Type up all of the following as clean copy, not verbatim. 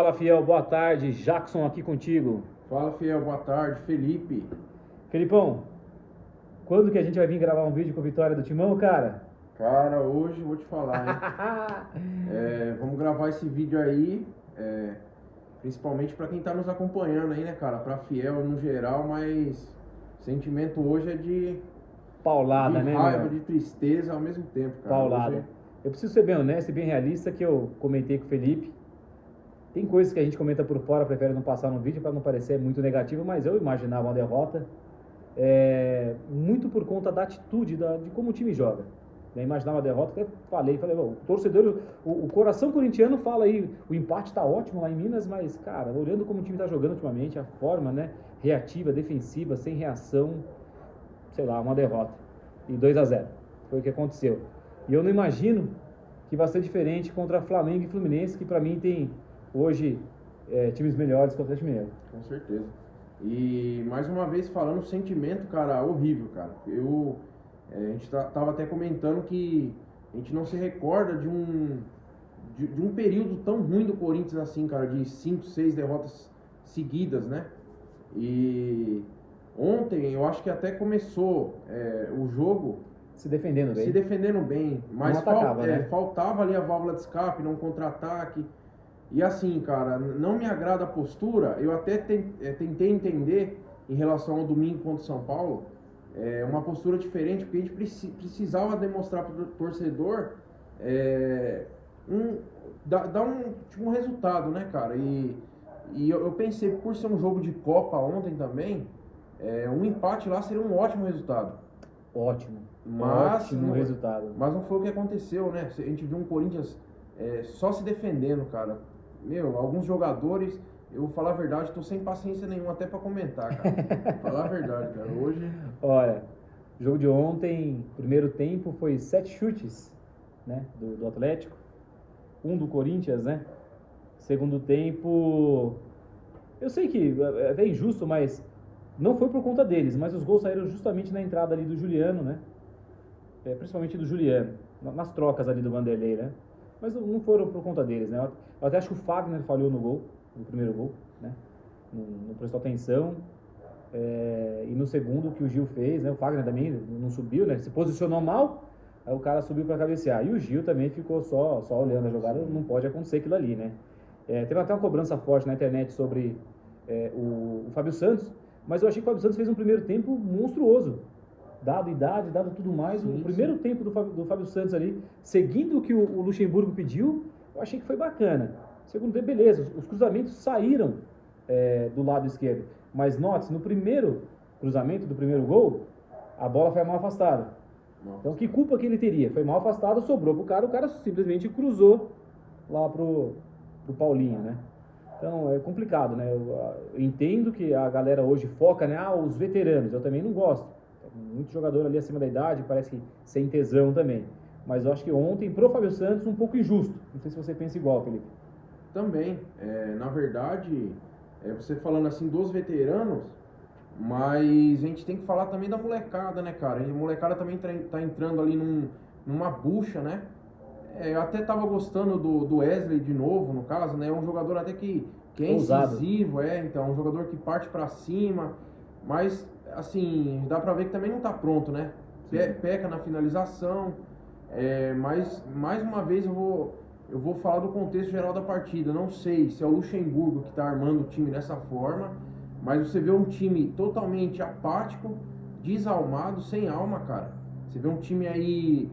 Fala, Fiel, boa tarde. Jackson aqui contigo. Fala, Fiel, boa tarde. Felipe. Felipão, quando que a gente vai vir gravar um vídeo com a vitória do Timão, cara? Cara, hoje eu vou te falar, hein? Vamos gravar esse vídeo aí, principalmente para quem tá nos acompanhando aí, né, cara? Pra Fiel no geral, mas o sentimento hoje é de Paulada, né, raiva, meu? de tristeza ao mesmo tempo, cara. Paulada. Hoje... Eu preciso ser bem honesto e bem realista, que eu comentei com o Felipe. Tem coisas que a gente comenta por fora, prefere não passar no vídeo para não parecer muito negativo, mas eu imaginava uma derrota, muito por conta da atitude, de como o time joga. Eu imaginava uma derrota, até falei, o torcedor, o coração corintiano fala aí, o empate tá ótimo lá em Minas, mas, cara, olhando como o time tá jogando ultimamente, a forma, né, reativa, defensiva, sem reação, sei lá, uma derrota. E 2-0, foi o que aconteceu. E eu não imagino que vai ser diferente contra Flamengo e Fluminense, que pra mim tem hoje times melhores que o Atlético Mineiro. Com certeza. E mais uma vez falando, sentimento, cara, horrível, cara. A gente tava até comentando que a gente não se recorda de um período tão ruim do Corinthians assim, cara, de 5, 6 derrotas seguidas, né? E ontem eu acho que até começou o jogo se defendendo bem, mas atacava, né? faltava ali a válvula de escape, não contra-ataque. E assim, cara, não me agrada a postura. Eu até tentei entender em relação ao domingo contra o São Paulo, uma postura diferente, porque a gente precisava demonstrar para o torcedor dar um resultado, né, cara? E eu pensei, por ser um jogo de Copa ontem também, um empate lá seria um ótimo resultado. Ótimo resultado. Mas não foi o que aconteceu, né? A gente viu um Corinthians só se defendendo, cara. Meu, alguns jogadores, eu vou falar a verdade, tô sem paciência nenhuma até pra comentar, cara. Falar a verdade, cara. Hoje... Olha, o jogo de ontem, primeiro tempo, foi 7 chutes, né, do Atlético, 1 do Corinthians, né? Segundo tempo, eu sei que é até injusto, mas não foi por conta deles, mas os gols saíram justamente na entrada ali do Juliano, né? Principalmente do Juliano, nas trocas ali do Vanderlei, né? Mas não foram por conta deles, né? Eu até acho que o Fagner falhou no primeiro gol, né? Não prestou atenção. E no segundo que o Gil fez, né? O Fagner também não subiu, né? Se posicionou mal, aí o cara subiu para cabecear. E o Gil também ficou só olhando a jogada, não pode acontecer aquilo ali, né? Teve até uma cobrança forte na internet sobre o Fábio Santos, mas eu achei que o Fábio Santos fez um primeiro tempo monstruoso. Dado idade, dado tudo mais, o primeiro tempo do Fábio Santos ali, seguindo o que o Luxemburgo pediu, eu achei que foi bacana. Segundo tempo, beleza, os cruzamentos saíram do lado esquerdo, mas note, no primeiro cruzamento do primeiro gol, a bola foi mal afastada. Então, que culpa que ele teria? Foi mal afastada, sobrou pro cara, o cara simplesmente cruzou lá pro Paulinho, né? Então, é complicado, né? Eu entendo que a galera hoje foca, né? Os veteranos, eu também não gosto. Muito jogador ali acima da idade, parece que sem tesão também. Mas eu acho que ontem, pro Fábio Santos, um pouco injusto. Não sei se você pensa igual, Felipe. Também. Na verdade, você falando assim dos veteranos, mas a gente tem que falar também da molecada, né, cara? A molecada também tá entrando ali numa bucha, né? Eu até tava gostando do Wesley de novo, no caso, né? É um jogador até que é incisivo, então, um jogador que parte pra cima, mas... assim, dá pra ver que também não tá pronto, né? Peca na finalização, mas mais uma vez eu vou falar do contexto geral da partida. Não sei se é o Luxemburgo que tá armando o time dessa forma, mas você vê um time totalmente apático, desalmado, sem alma, cara. Você vê um time aí,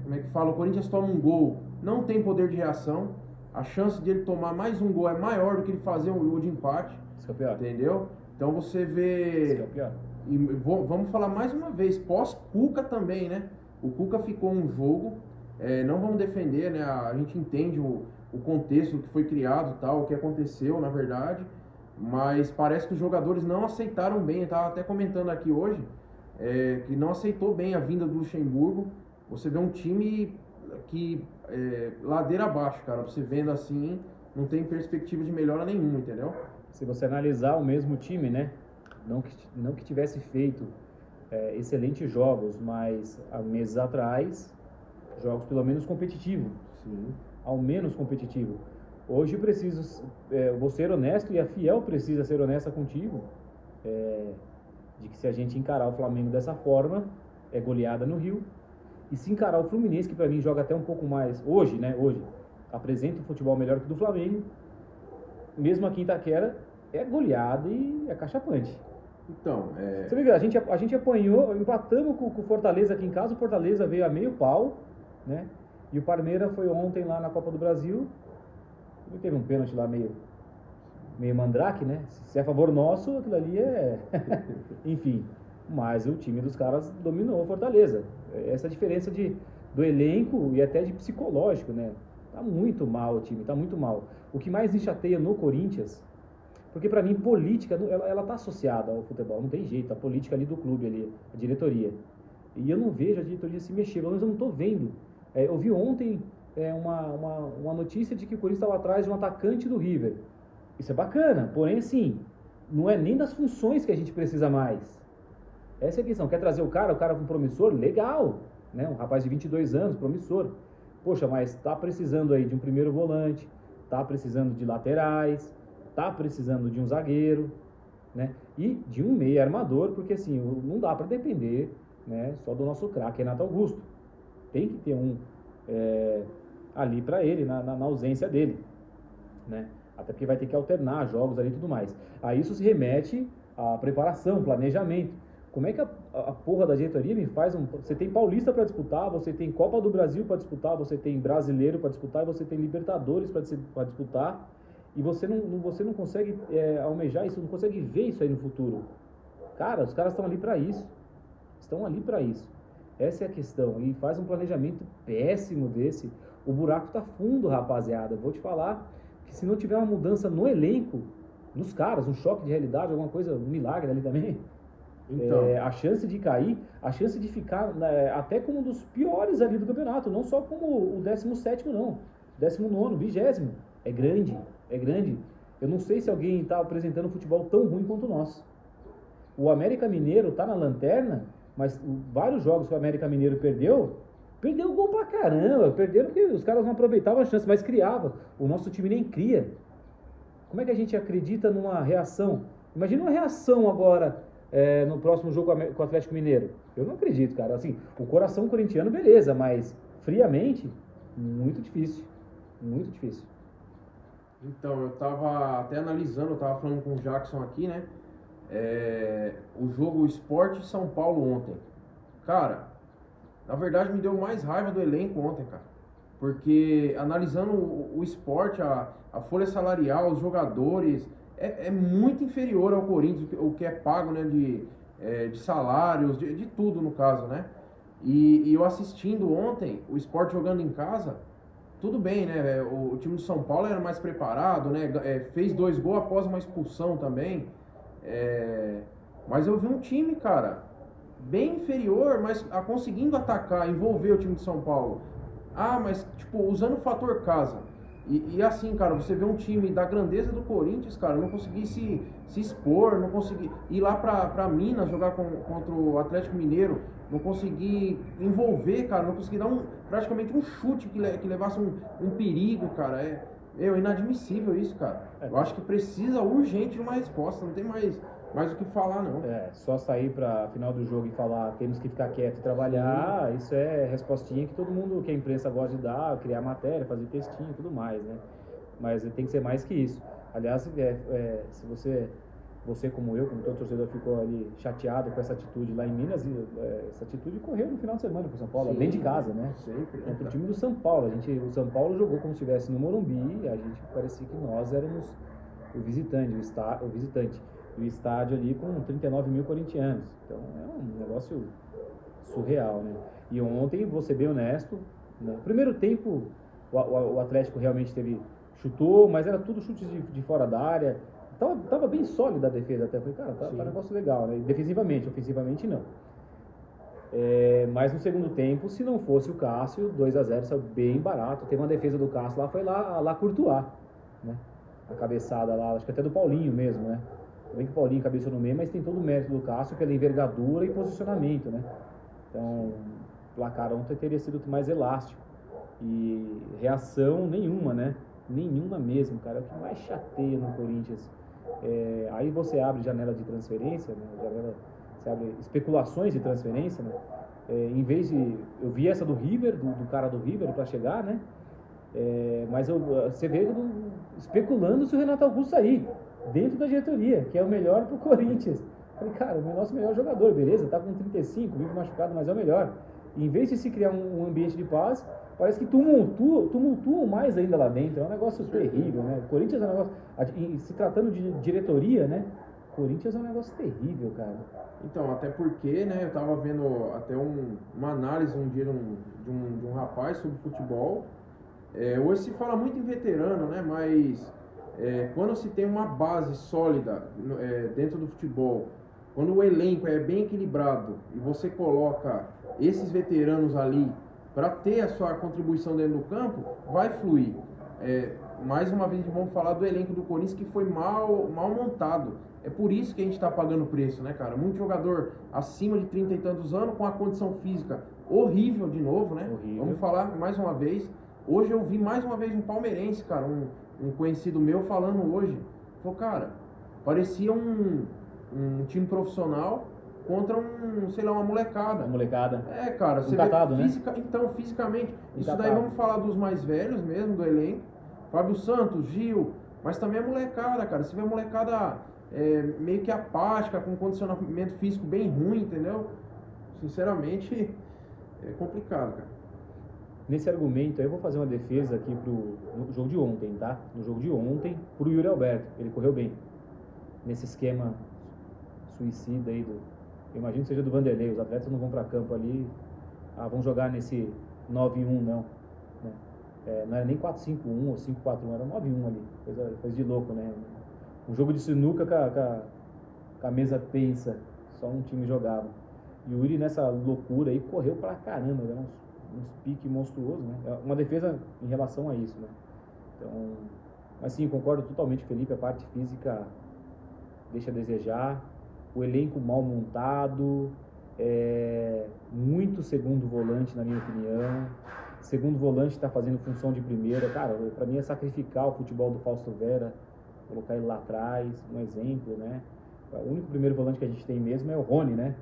como é que fala? O Corinthians toma um gol, não tem poder de reação, a chance de ele tomar mais um gol é maior do que ele fazer um gol de empate. Isso é pior. Entendeu? Então você vê, e vamos falar mais uma vez, pós-Cuca também, né? O Cuca ficou um jogo, não vamos defender, né? A gente entende o contexto que foi criado e tal, o que aconteceu, na verdade, mas parece que os jogadores não aceitaram bem, eu estava até comentando aqui hoje, que não aceitou bem a vinda do Luxemburgo. Você vê um time que, ladeira abaixo, cara, você vendo assim, não tem perspectiva de melhora nenhuma, entendeu? Se você analisar o mesmo time, né? Não que tivesse feito excelentes jogos, mas há meses atrás, jogos pelo menos competitivos. Sim. Ao menos competitivo. Hoje eu preciso, vou ser honesto, e a Fiel precisa ser honesta contigo, de que se a gente encarar o Flamengo dessa forma, é goleada no Rio. E se encarar o Fluminense, que pra mim joga até um pouco mais, hoje, apresenta um futebol melhor que o do Flamengo, mesmo aqui em Itaquera, é goleada e é cachapante. Então, Você vê que a gente apanhou, empatamos com o Fortaleza aqui em casa, o Fortaleza veio a meio pau, né? E o Palmeiras foi ontem lá na Copa do Brasil, teve um pênalti lá meio mandrake, né? Se é a favor nosso, aquilo ali é... Enfim, mas o time dos caras dominou o Fortaleza. Essa diferença do elenco e até de psicológico, né? Tá muito mal o time, tá muito mal. O que mais me chateia no Corinthians, porque pra mim política, ela tá associada ao futebol, não tem jeito, a política ali do clube, ali, a diretoria. E eu não vejo a diretoria se mexer, pelo menos eu não tô vendo. Eu vi ontem uma notícia de que o Corinthians estava atrás de um atacante do River. Isso é bacana, porém assim, não é nem das funções que a gente precisa mais. Essa é a questão. Quer trazer o cara com promissor? Legal, né? Um rapaz de 22 anos, promissor. Poxa, mas tá precisando aí de um primeiro volante, tá precisando de laterais, tá precisando de um zagueiro, né? E de um meia armador, porque assim, não dá para depender, né, só do nosso craque Renato Augusto. Tem que ter um ali para ele, na ausência dele, né? Até porque vai ter que alternar jogos ali e tudo mais. Aí isso se remete à preparação, planejamento. Como é que a porra da diretoria me faz Você tem Paulista para disputar, você tem Copa do Brasil para disputar, você tem Brasileiro para disputar, você tem Libertadores para disputar, e você não consegue almejar isso, não consegue ver isso aí no futuro. Cara, os caras estão ali para isso. Estão ali para isso. Essa é a questão. E faz um planejamento péssimo desse. O buraco tá fundo, rapaziada. Vou te falar que se não tiver uma mudança no elenco, nos caras, um choque de realidade, alguma coisa, um milagre ali também, então, a chance de cair, a chance de ficar até como um dos piores ali do campeonato, não só como o 17º não, 19º, 20º, é grande, é grande. Eu não sei se alguém está apresentando um futebol tão ruim quanto nós. O América Mineiro tá na lanterna, mas vários jogos que o América Mineiro perdeu gol pra caramba, perderam porque os caras não aproveitavam a chance, mas criava. O nosso time nem cria. Como é que a gente acredita numa reação? Imagina uma reação agora no próximo jogo com o Atlético Mineiro. Eu não acredito, cara. Assim, o coração corintiano, beleza, mas friamente, muito difícil. Muito difícil. Então, eu tava até analisando, eu tava falando com o Jackson aqui, né? O jogo Sport São Paulo ontem. Cara, na verdade me deu mais raiva do elenco ontem, cara. Porque analisando o Sport, a folha salarial, os jogadores, é muito inferior ao Corinthians, o que é pago, né, de salários, de tudo no caso, né? E eu assistindo ontem, o Sport jogando em casa, tudo bem, né? O time do São Paulo era mais preparado, né? Fez 2 gols após uma expulsão também. Mas eu vi um time, cara, bem inferior, mas conseguindo atacar, envolver o time de São Paulo. Mas, tipo, usando o fator casa. E assim, cara, você vê um time da grandeza do Corinthians, cara, não conseguir se expor, não conseguir ir lá pra Minas jogar contra o Atlético Mineiro, não conseguir envolver, cara, não conseguir dar praticamente um chute que levasse um perigo, cara. É inadmissível isso, cara. Eu acho que precisa urgente de uma resposta, não tem mais o que falar, não. Só sair pra final do jogo e falar temos que ficar quieto e trabalhar, isso é respostinha que todo mundo, que a imprensa gosta de dar, criar matéria, fazer textinho e tudo mais, né? Mas tem que ser mais que isso. Aliás, se você como eu, como todo torcedor, ficou ali chateado com essa atitude lá em Minas, essa atitude correu no final de semana pro São Paulo, dentro de casa, né? Sempre. Contra o time do São Paulo. O São Paulo jogou como se estivesse no Morumbi, a gente parecia que nós éramos o visitante. O estádio ali com 39 mil corintianos. Então é um negócio surreal, né? E ontem, vou ser bem honesto, no primeiro tempo o Atlético realmente chutou, mas era tudo chutes de fora da área. Tava bem sólida a defesa até. Falei, cara, tá um negócio legal, né? Defensivamente, ofensivamente não. Mas no segundo tempo, se não fosse o Cássio, 2-0 saiu bem barato. Teve uma defesa do Cássio lá, foi lá Courtois, né? A cabeçada lá, acho que até do Paulinho mesmo, né? Bem que o Paulinho cabeceou no meio, mas tem todo o mérito do Cássio pela envergadura e posicionamento, né? Então, o placar ontem teria sido mais elástico. E reação nenhuma, né? Nenhuma mesmo, cara. É o que mais chateia no Corinthians. Aí você abre janela de transferência, né? Você abre especulações de transferência, né? Em vez de... Eu vi essa do River, do cara do River para chegar, né? Mas você vê especulando se o Renato Augusto sair dentro da diretoria, que é o melhor pro Corinthians. Falei, cara, o nosso melhor jogador, beleza, tá com 35, vive machucado, mas é o melhor. E em vez de se criar um ambiente de paz, parece que tumultuam mais ainda lá dentro. É um negócio terrível, né? O Corinthians é um negócio... Se tratando de diretoria, né? O Corinthians é um negócio terrível, cara. Então, até porque, né, eu tava vendo até uma análise um dia de um rapaz sobre futebol. Hoje se fala muito em veterano, né, mas quando se tem uma base sólida dentro do futebol, quando o elenco é bem equilibrado e você coloca esses veteranos ali para ter a sua contribuição dentro do campo, vai fluir. Mais uma vez vamos falar do elenco do Corinthians que foi mal montado. É por isso que a gente está pagando preço, né, cara? Muito jogador acima de 30 e tantos anos com a condição física horrível de novo, né? Horrível. Vamos falar mais uma vez. Hoje eu vi mais uma vez um palmeirense, cara, um conhecido meu falando hoje. Falou, cara, parecia um time profissional contra uma molecada. Uma molecada. Cara, você catado, vê né? fisicamente. Isso catado. daí vamos falar dos mais velhos mesmo, do elenco. Fábio Santos, Gil, mas também a molecada, cara. Você vê a molecada meio que apática, com um condicionamento físico bem ruim, entendeu? Sinceramente, é complicado, cara. Nesse argumento aí, eu vou fazer uma defesa aqui no jogo de ontem, tá? No jogo de ontem, pro Yuri Alberto. Ele correu bem. Nesse esquema suicida aí eu imagino que seja do Vanderlei. Os atletas não vão pra campo ali, vão jogar nesse 9-1, não. Né? Não era nem 4-5-1 ou 5-4-1, era 9-1 ali. Coisa de louco, né? Um jogo de sinuca com a mesa tensa. Só um time jogava. E o Yuri, nessa loucura aí, correu pra caramba, né? Uns piques monstruosos, né? Uma defesa em relação a isso, né? Então, mas sim, concordo totalmente, Felipe, a parte física deixa a desejar, o elenco mal montado, muito segundo volante, na minha opinião. Segundo volante está fazendo função de primeira, cara, para mim é sacrificar o futebol do Fausto Vera, colocar ele lá atrás, um exemplo, né? O único primeiro volante que a gente tem mesmo é o Rony, né?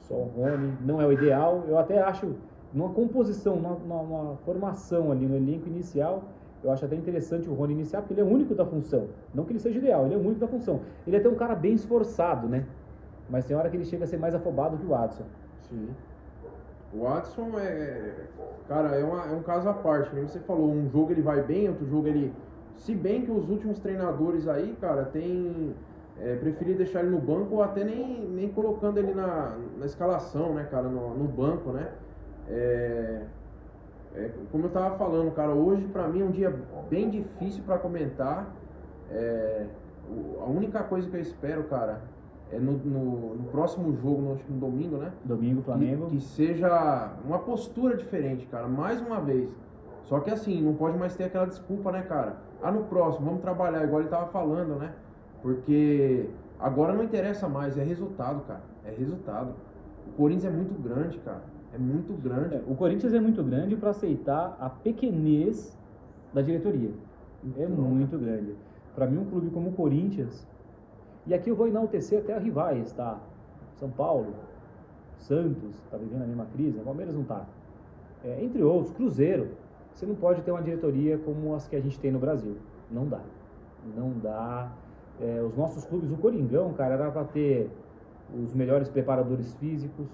Só o Rony, não é o ideal, eu até acho, numa composição, numa formação ali no elenco inicial, eu acho até interessante o Rony iniciar, porque ele é o único da função. Não que ele seja ideal, ele é o único da função. Ele é até um cara bem esforçado, né? Mas tem hora que ele chega a ser mais afobado que o Adson. Sim. O Adson cara, é um caso à parte, como você falou, um jogo ele vai bem, outro jogo ele... Se bem que os últimos treinadores aí, cara, tem preferido deixar ele no banco ou até nem colocando ele na escalação, né, cara, no banco, né? Como eu tava falando, cara, hoje pra mim é um dia bem difícil pra comentar. A única coisa que eu espero, cara, é no próximo jogo, acho que no domingo, né? Domingo, Flamengo. Que seja uma postura diferente, cara, mais uma vez. Só que assim, não pode mais ter aquela desculpa, né, cara? No próximo, vamos trabalhar, igual ele tava falando, né? Porque agora não interessa mais, é resultado, cara. É resultado. O Corinthians é muito grande, cara. É muito grande. O Corinthians é muito grande para aceitar a pequenez da diretoria. É muito grande. Para mim, um clube como o Corinthians, e aqui eu vou enaltecer até rivais, tá? São Paulo, Santos, tá vivendo a mesma crise, o Palmeiras não tá. Entre outros, Cruzeiro. Você não pode ter uma diretoria como as que a gente tem no Brasil. Não dá. Não dá. Os nossos clubes, o Coringão, cara, era para ter os melhores preparadores físicos,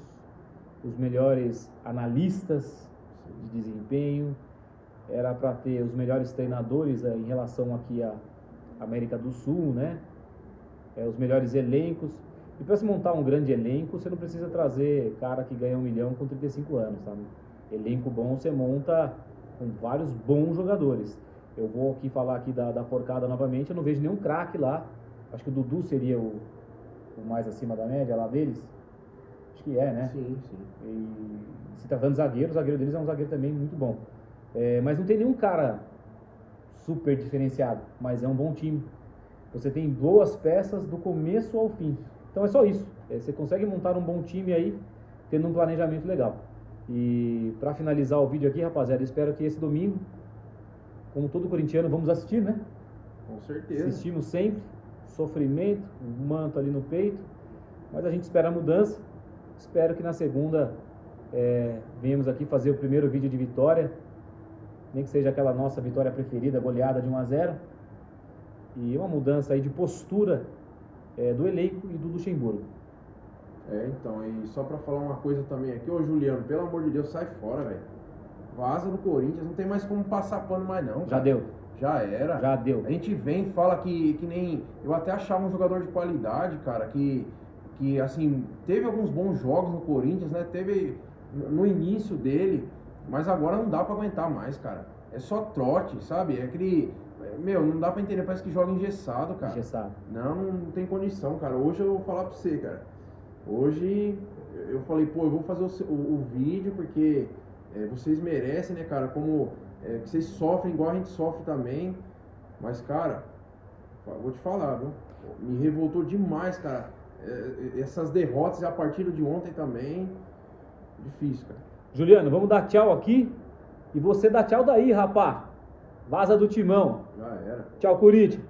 os melhores analistas de desempenho, era para ter os melhores treinadores em relação aqui à América do Sul, né? Os melhores elencos. E para se montar um grande elenco, você não precisa trazer cara que ganha 1 milhão com 35 anos, sabe? Elenco bom você monta com vários bons jogadores. Eu vou aqui falar aqui da porcada novamente, eu não vejo nenhum craque lá. Acho que o Dudu seria o mais acima da média lá deles. Acho que né? Sim. E se tratando de zagueiro, o zagueiro deles é um zagueiro também muito bom. Mas não tem nenhum cara super diferenciado, mas é um bom time. Você tem boas peças do começo ao fim. Então é só isso. Você consegue montar um bom time aí, tendo um planejamento legal. E para finalizar o vídeo aqui, rapaziada, espero que esse domingo, como todo corintiano, vamos assistir, né? Com certeza. Assistimos sempre, sofrimento, um manto ali no peito, mas a gente espera a mudança. Espero que na segunda venhamos aqui fazer o primeiro vídeo de vitória, nem que seja aquela nossa vitória preferida, goleada de 1-0, e uma mudança aí de postura do elenco e do Luxemburgo. Então, e só pra falar uma coisa também aqui, ô Juliano, pelo amor de Deus, sai fora, velho. Vaza do Corinthians, não tem mais como passar pano mais não, cara. Já deu. Já era. Já deu. A gente vem e fala que nem... Eu até achava um jogador de qualidade, cara, que assim, teve alguns bons jogos no Corinthians, né? Teve no início dele, mas agora não dá pra aguentar mais, cara. É só trote, sabe? É aquele... Meu, não dá pra entender, parece que joga engessado, cara. Engessado. Não tem condição, cara. Hoje eu vou falar pra você, cara. Hoje eu falei, pô, eu vou fazer o vídeo porque vocês merecem, né, cara? Como que vocês sofrem igual a gente sofre também. Mas, cara, vou te falar, viu? Me revoltou demais, cara. Essas derrotas e a partida de ontem também. Difícil, cara. Juliano, vamos dar tchau aqui. E você dá tchau daí, rapá. Vaza do timão. Já era. Tchau, Corinthians.